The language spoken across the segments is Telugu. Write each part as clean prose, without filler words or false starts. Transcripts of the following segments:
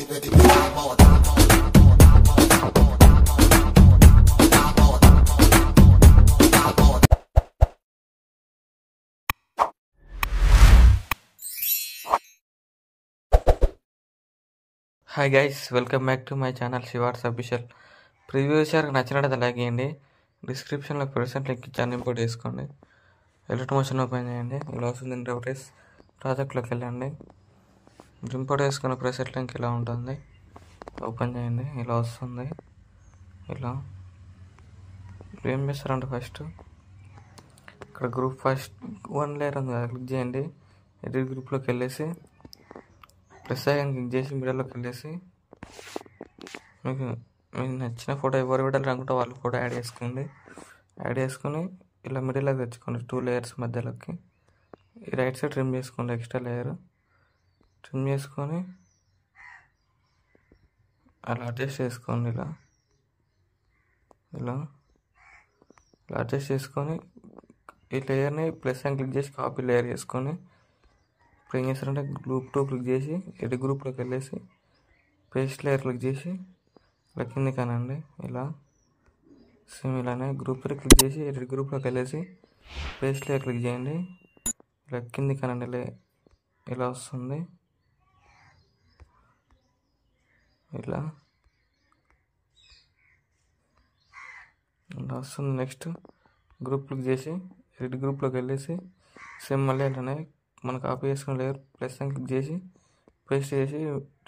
Hi guys, welcome back to my channel Shivars official. Previous year నచ్చినట్టు లైక్ చేయండి. డిస్క్రిప్షన్లో ప్రెసెంట్ లింక్ ఇచ్చాను, ఇంపోర్ట్ చేసుకోండి. ఎలక్ట్రిక్ మోషన్ ఓపెన్ చేయండి. ఇలా వస్తుంది. ఇంటర్ఫేస్ ప్రాజెక్ట్లోకి వెళ్ళండి. ఇంపోర్ట్ చేసుకున్న ప్రెసెంట్ లింక్ ఇలా ఉంటుంది. ఓపెన్ చేయండి. ఇలా వస్తుంది. ఇలా ఏం చేస్తారంటే ఫస్ట్ ఇక్కడ గ్రూప్ ఫస్ట్ 1 లేయర్ ఉంది కదా, క్లిక్ చేయండి. ఎడిట్ గ్రూప్లోకి వెళ్ళేసి ప్లస్ ఐకాన్ క్లిక్ చేసి మిడిల్లోకి వెళ్ళేసి మీకు నచ్చిన ఫోటో ఎవరు పెట్టాలి అనుకుంటే వాళ్ళ ఫోటో యాడ్ చేసుకోండి. యాడ్ చేసుకొని ఇలా మిడిల్లోకి తెచ్చుకోండి. 2 లేయర్స్ మధ్యలోకి ఈ రైట్ సైడ్ ట్రిమ్ చేసుకోండి. ఎక్స్ట్రా లేయర్ ట్రిమ్ చేసుకొని అలా అడ్జస్ట్ చేసుకోండి. ఇలా ఇలా ఇలా అడ్జస్ట్ చేసుకొని ఈ లేయర్ని ప్లస్ అని క్లిక్ చేసి కాపీ లేయర్ చేసుకొని ఇప్పుడు ఏం చేస్తారంటే గ్రూప్ 2 క్లిక్ చేసి ఎడిట్ గ్రూప్లోకి వెళ్ళేసి పేస్ట్ లేయర్ క్లిక్ చేసి ఇలా కింది కానండి. ఇలా సేమ్ ఇలానే గ్రూప్ 3 క్లిక్ చేసి ఎడిట్ గ్రూప్లోకి వెళ్ళేసి పేస్ట్ లేయర్ క్లిక్ చేయండి. ఇలా కింది కానండి. ఇలా వస్తుంది. ఇలా వస్తుంది. నెక్స్ట్ గ్రూప్ క్లిక్ చేసి ఎడిట్ గ్రూప్లోకి వెళ్ళేసి సేమ్ మళ్ళీ ఇలానే మనం కాపీ చేసుకున్న లేయర్ ప్లస్ అని క్లిక్ చేసి పేస్ట్ చేసి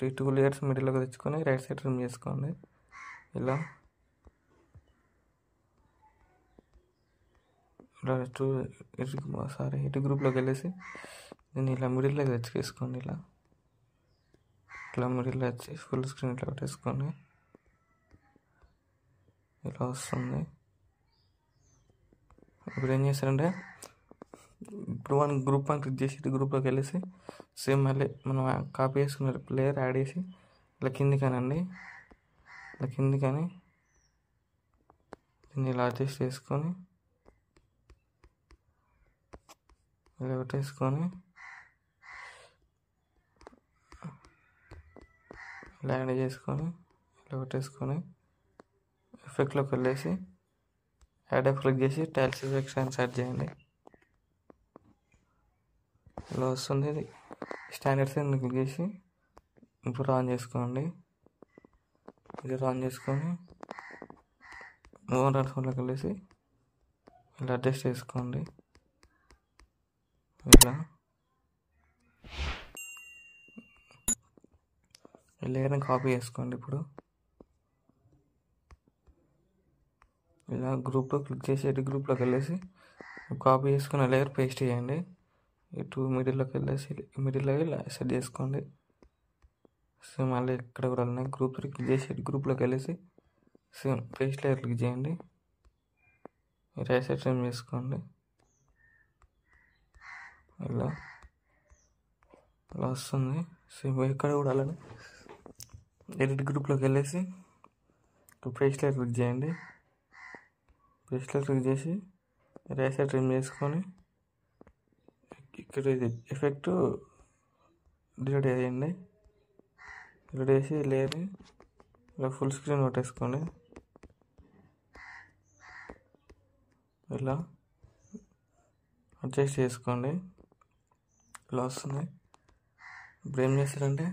2 లేయర్స్ మిడిల్లోకి తెచ్చుకొని రైట్ సైడ్ ట్రిమ్ చేసుకోండి. ఇలా ఇలా ఎడిట్ గ్రూప్లోకి వెళ్ళేసి దీన్ని ఇలా మిడిల్లోకి తెచ్చుకేసుకోండి. ఇలా ఇట్లా మిడిల్లో వచ్చి ఫుల్ స్క్రీన్ ఇట్లా పెట్టేసుకోండి. ఇలా వస్తుంది. ఇప్పుడు ఏం చేస్తారంటే ఇప్పుడు గ్రూప్ 1 క్లిక్ చేసి గ్రూప్లోకి వెళ్ళేసి సేమ్ మళ్ళీ మనం కాపీ చేసుకున్న లేయర్ యాడ్ చేసి ఇలా కింది కానండి. ఇలా కింది కానీ దీన్ని ఇలా అడ్జస్ట్ చేసుకొని ఇలా పెట్టేసుకొని ఇలా యాడ్ చేసుకొని ఇలా పెట్టేసుకొని ఎఫెక్ట్లోకి వెళ్ళేసి యాడ్ క్లిక్ చేసి టైల్స్ ఎఫెక్ట్స్ అని సెట్ చేయండి. ఇలా వస్తుంది. స్టాండర్డ్స్ క్లిక్ చేసి ఇప్పుడు ఆన్ చేసుకోండి. ఇది ఆన్ చేసుకొని మూవ్ ట్రాన్స్ఫార్మ్లోకి వెళ్ళేసి ఇలా అడ్జస్ట్ చేసుకోండి. ఇలా లేయర్ని కాపీ చేసుకోండి. ఇప్పుడు ఇలా గ్రూప్లో క్లిక్ చేసి ఎడిట్ గ్రూప్లోకి వెళ్ళేసి కాపీ చేసుకున్న లేయర్ పేస్ట్ చేయండి. ఇటు మిడిల్లోకి వెళ్ళేసి మిడిల్లో ఇలా సెట్ చేసుకోండి. సేమ్ మళ్ళీ ఇక్కడ కూడా గ్రూప్ 3 క్లిక్ చేసి ఎడిట్ గ్రూప్లోకి వెళ్ళేసి సేమ్ పేస్ట్ లేయర్ క్లిక్ చేయండి. రైట్ సైడ్ ట్రిమ్ చేసుకోండి. ఇలా ఇలా వస్తుంది. సేమ్ ఇక్కడ కూడా అలానే ఎడిట్ గ్రూప్లోకి వెళ్ళేసి పేస్ట్ లేయర్ క్లిక్ చేయండి. పేస్ట్ లేయర్ క్లిక్ చేసి రైట్ సైడ్ ట్రిమ్ చేసుకొని ఇక్కడ ఇది ఎఫెక్ట్ డిలీట్ చేయండి. డిలీట్ చేసి లేయర్ని ఇలా ఫుల్ స్క్రీన్ కొట్టేసుకోండి. ఇలా అడ్జస్ట్ చేసుకోండి. ఇలా వస్తుంది. ఇప్పుడు ఏం చేస్తారంటే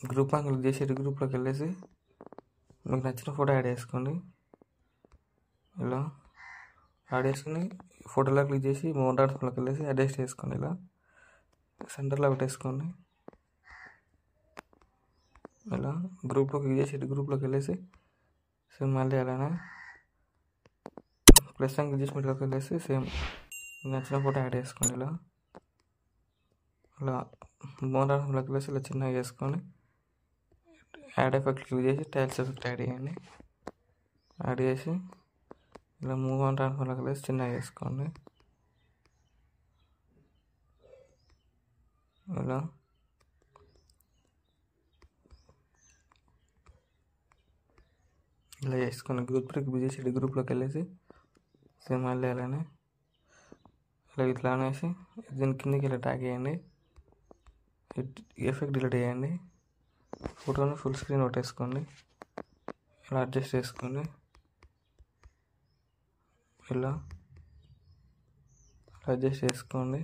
గ్రూప్ 1 క్లిక్ చేసి గ్రూప్లోకి వెళ్ళేసి మీకు నచ్చిన ఫోటో యాడ్ చేసుకోండి. ఇలా యాడ్ చేసుకుని ఫోటోలో క్లిక్ చేసి మూవ్ డాట్స్లోకి వెళ్ళేసి అడ్జస్ట్ చేసుకోండి. ఇలా సెంటర్లో పెట్టేసుకోండి. ఇలా గ్రూప్లో క్లిక్ చేసి గ్రూప్లోకి వెళ్ళేసి సేమ్ మళ్ళీ అలానే ప్లస్ అని క్లిక్ చేసి మీట్లోకి వెళ్ళేసి సేమ్ నచ్చిన ఫోటో యాడ్ చేసుకోండి. ఇలా ఇలా మూవ్ డాట్స్లోకి వెళ్ళేసి ఇలా చిన్నగా చేసుకొని యాడ్ ఎఫెక్ట్ క్లిక్ చేసి టైల్స్ ఎఫెక్ట్ యాడ్ చేయండి. యాడ్ చేసి ఇలా మూవ్ ఆన్ ట్రాన్స్ఫర్లోకి వెళ్ళేసి చిన్నగా చేసుకోండి. ఇలా ఇలా చేసుకొని గ్రూప్ 3 క్లిక్ చేసి గ్రూప్లోకి వెళ్ళేసి సేమ్ మళ్ళీ అలానే ఇలా ఇట్లా అనేసి దీని కిందకి ఇలా ట్యాగ్ చేయండి. ఎఫెక్ట్ డిలీట్ చేయండి. ఫోటోని ఫుల్ స్క్రీన్ కొట్టేసుకోండి. ఇలా అడ్జస్ట్ చేసుకోండి. ఇలా అడ్జస్ట్ చేసుకోండి.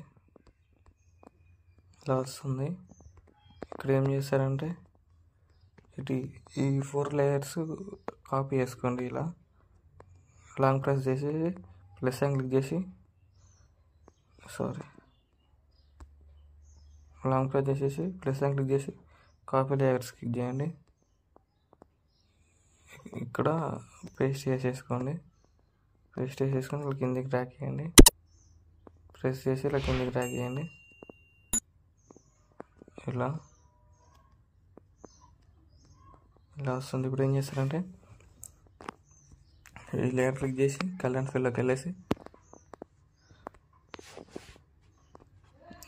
ఇలా వస్తుంది. ఇక్కడ ఏం చేస్తారంటే ఈ 4 లేయర్స్ కాపీ చేసుకోండి. ఇలా లాంగ్ ప్రెస్ చేసి ప్లస్ సైన్ క్లిక్ చేసి లాంగ్ ప్రెస్ చేసేసి ప్లస్ సైన్ క్లిక్ చేసి కాపీ లేయర్స్ క్లిక్ చేయండి. ఇక్కడ పేస్ట్ చేసేసుకోండి. పేస్ట్ చేసేసుకొని ఇలా కిందికి డ్రాగ్ చేయండి. ప్రెస్ చేసి ఇలా కిందికి డ్రాగ్ చేయండి. ఇలా వస్తుంది. ఇప్పుడు ఏం చేస్తారంటే ఈ లేయర్ క్లిక్ చేసి కలర్ ఫిల్లోకి వెళ్ళేసి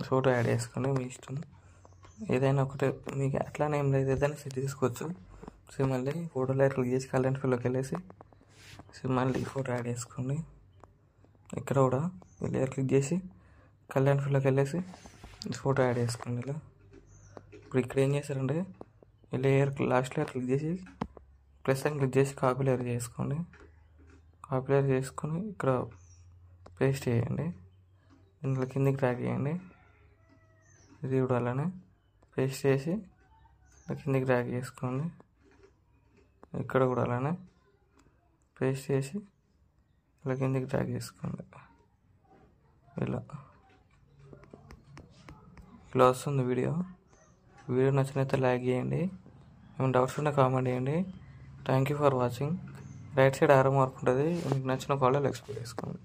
ఫోటో యాడ్ చేసుకోండి. మీ ఇష్టం, ఏదైనా ఒకటే, మీకు అట్లానే ఏం లేదు, ఏదైనా సెట్ చేసుకోవచ్చు. సో మళ్ళీ ఫోటో లేయర్ క్లిక్ చేసి కలర్ ఫిల్లోకి వెళ్ళేసి మళ్ళీ ఫోటో యాడ్ చేసుకోండి. ఇక్కడ కూడా ఈ లేయర్ క్లిక్ చేసి కలర్ ఫిల్లోకి వెళ్ళేసి ఫోటో యాడ్ చేసుకోండి. ఇలా ఇప్పుడు ఇక్కడ ఏం చేస్తారంటే ఈ లేయర్ లాస్ట్ లేయర్ క్లిక్ చేసి ప్లస్ అని క్లిక్ చేసి కాపీ లేయర్ చేసుకోండి. కాపీ లేయర్ చేసుకొని ఇక్కడ పేస్ట్ చేయండి. ఇందులో కిందికి డ్రాగ్ చేయండి. ఇది కూడా అలానే పేస్ట్ చేసి కిందికి డ్రాగ్ చేసుకోండి. ఇక్కడ కూడా అలానే పేస్ట్ చేసి ఇలా కిందికి డ్రాగ్ చేసుకోండి. ఇలా వస్తుంది వీడియో నచ్చినైతే లైక్ చేయండి. ఏమైనా డౌట్స్ ఉంటే కామెంట్ చేయండి. Thank you for watching. Right side ఆరో మార్క్ ఉంటుంది, మీకు నచ్చిన కాల్లో ఎక్స్ప్లోర్ చేసుకోండి.